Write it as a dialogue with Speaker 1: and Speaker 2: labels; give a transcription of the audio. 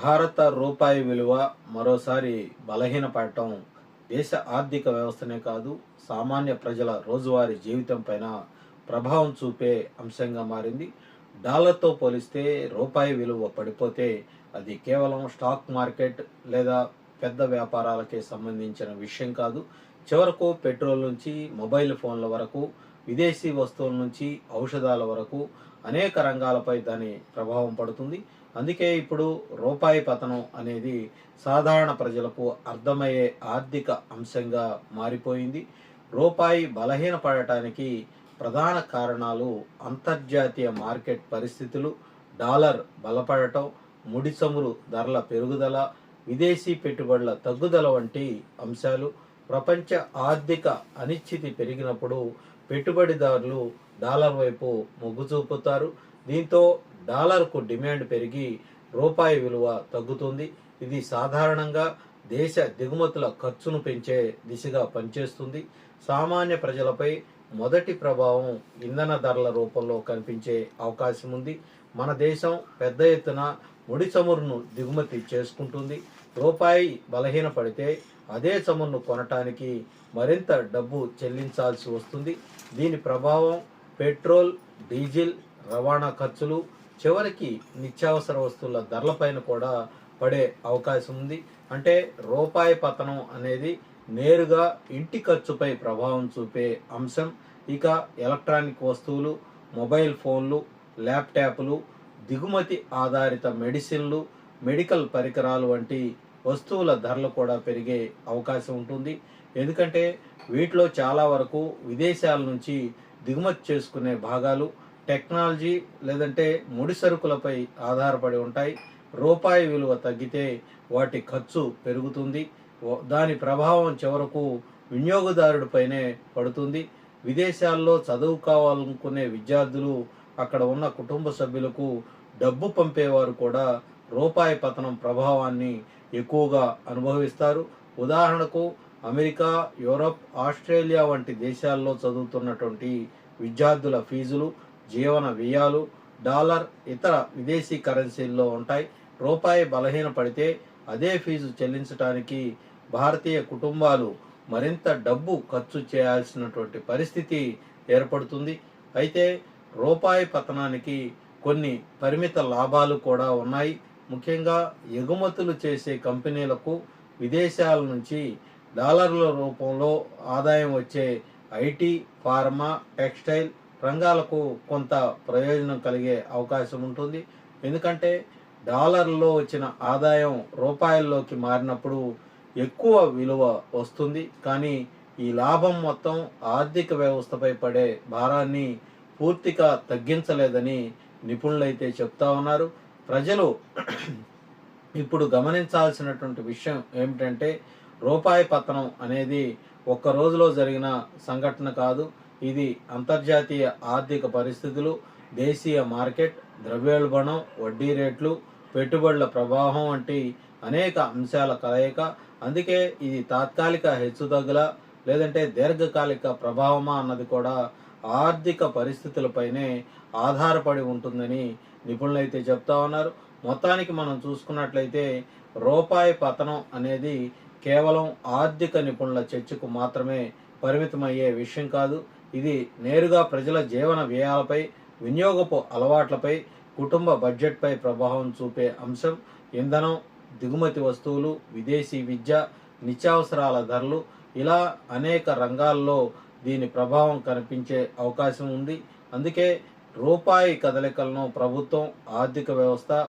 Speaker 1: భారత రూపాయి విలువ మరోసారి బలహీనపడటం దేశ ఆర్థిక వ్యవస్థనే కాదు, సామాన్య ప్రజల రోజువారీ జీవితం పైన ప్రభావం చూపే అంశంగా మారింది. డాలర్తో పోలిస్తే రూపాయి విలువ పడిపోతే అది కేవలం స్టాక్ మార్కెట్ లేదా పెద్ద వ్యాపారాలకే సంబంధించిన విషయం కాదు. చివరకు పెట్రోల్ నుంచి మొబైల్ ఫోన్ల వరకు, విదేశీ వస్తువుల నుంచి ఔషధాల వరకు అనేక రంగాలపై దాని ప్రభావం పడుతుంది. అందుకే ఇప్పుడు రూపాయి పతనం అనేది సాధారణ ప్రజలకు అర్థమయ్యే ఆర్థిక అంశంగా మారిపోయింది. రూపాయి బలహీనపడటానికి ప్రధాన కారణాలు అంతర్జాతీయ మార్కెట్ పరిస్థితులు, డాలర్ బలపడటం, ముడి చమురు ధరల పెరుగుదల, విదేశీ పెట్టుబడుల తగ్గుదల వంటి అంశాలు. ప్రపంచ ఆర్థిక అనిశ్చితి పెరిగినప్పుడు పెట్టుబడిదారులు డాలర్ వైపు మొగ్గు చూపుతారు. దీంతో డాలర్కు డిమాండ్ పెరిగి రూపాయి విలువ తగ్గుతుంది. ఇది సాధారణంగా దేశ దిగుమతుల ఖర్చును పెంచే దిశగా పనిచేస్తుంది. సామాన్య ప్రజలపై మొదటి ప్రభావం ఇంధన ధరల రూపంలో కనిపించే అవకాశం ఉంది. మన దేశం పెద్ద ఎత్తున ముడి చమురును దిగుమతి చేసుకుంటుంది. రూపాయి బలహీనపడితే అదే చమురును కొనటానికి మరింత డబ్బు చెల్లించాల్సి వస్తుంది. దీని ప్రభావం పెట్రోల్, డీజిల్, రవాణా ఖర్చులు, చివరికి నిత్యావసర వస్తువుల ధరలపైన కూడా పడే అవకాశం ఉంది. అంటే రూపాయి పతనం అనేది నేరుగా ఇంటి ఖర్చుపై ప్రభావం చూపే అంశం. ఇక ఎలక్ట్రానిక్ వస్తువులు, మొబైల్ ఫోన్లు, ల్యాప్టాప్లు, దిగుమతి ఆధారిత మెడిసిన్లు, మెడికల్ పరికరాలు వంటి వస్తువుల ధరలు కూడా పెరిగే అవకాశం ఉంటుంది. ఎందుకంటే వీటిలో చాలా వరకు విదేశాల నుంచి దిగుమతి చేసుకునే భాగాలు, టెక్నాలజీ లేదంటే ముడి సరుకులపై ఆధారపడి ఉంటాయి. రూపాయి విలువ తగ్గితే వాటి ఖర్చు పెరుగుతుంది. దాని ప్రభావం చివరకు వినియోగదారుడిపైనే పడుతుంది. విదేశాల్లో చదువుకోవాలనుకునే విద్యార్థులు, అక్కడ ఉన్న కుటుంబ సభ్యులకు డబ్బు పంపేవారు కూడా రూపాయి పతనం ప్రభావాన్ని ఎక్కువగా అనుభవిస్తారు. ఉదాహరణకు అమెరికా, యూరప్, ఆస్ట్రేలియా వంటి దేశాల్లో చదువుతున్నటువంటి విద్యార్థుల ఫీజులు, జీవన వ్యయాలు డాలర్, ఇతర విదేశీ కరెన్సీల్లో ఉంటాయి. రూపాయి బలహీనపడితే అదే ఫీజు చెల్లించడానికి భారతీయ కుటుంబాలు మరింత డబ్బు ఖర్చు చేయాల్సినటువంటి పరిస్థితి ఏర్పడుతుంది. అయితే రూపాయి పతనానికి కొన్ని పరిమిత లాభాలు కూడా ఉన్నాయి. ముఖ్యంగా ఎగుమతులు చేసే కంపెనీలకు విదేశాల నుంచి డాలర్ల రూపంలో ఆదాయం వచ్చే ఐటీ, ఫార్మా, టెక్స్టైల్ రంగాలకు కొంత ప్రయోజనం కలిగే అవకాశం ఉంటుంది. ఎందుకంటే డాలర్లో వచ్చిన ఆదాయం రూపాయల్లోకి మారినప్పుడు ఎక్కువ విలువ వస్తుంది. కానీ ఈ లాభం మొత్తం ఆర్థిక వ్యవస్థపై పడే భారాన్ని పూర్తిగా తగ్గించలేదని నిపుణులైతే చెప్తా ఉన్నారు. ప్రజలు ఇప్పుడు గమనించాల్సినటువంటి విషయం ఏమిటంటే రూపాయి పతనం అనేది ఒక్క రోజులో జరిగిన సంఘటన కాదు. ఇది అంతర్జాతీయ ఆర్థిక పరిస్థితులు, దేశీయ మార్కెట్, ద్రవ్యోల్బణం, వడ్డీ రేట్లు, పెట్టుబడుల ప్రవాహం వంటి అనేక అంశాల కలయిక. అందుకే ఇది తాత్కాలిక హెచ్చుతగ్గుల లేదంటే దీర్ఘకాలిక ప్రభావమా అన్నది కూడా ఆర్థిక పరిస్థితులపైనే ఆధారపడి ఉంటుందని నిపుణులైతే చెప్తా ఉన్నారు. మొత్తానికి మనం చూసుకున్నట్లయితే రూపాయి పతనం అనేది కేవలం ఆర్థిక నిపుణుల చర్చకు మాత్రమే పరిమితమయ్యే విషయం కాదు. ఇది నేరుగా ప్రజల జీవన వ్యయాలపై, వినియోగపు అలవాట్లపై, కుటుంబ బడ్జెట్పై ప్రభావం చూపే అంశం. ఇంధనం, దిగుమతి వస్తువులు, విదేశీ విద్య, నిత్యావసరాల ధరలు, ఇలా అనేక రంగాల్లో దీని ప్రభావం కనిపించే అవకాశం ఉంది. అందుకే రూపాయి కదలికలను ప్రభుత్వం, ఆర్థిక వ్యవస్థ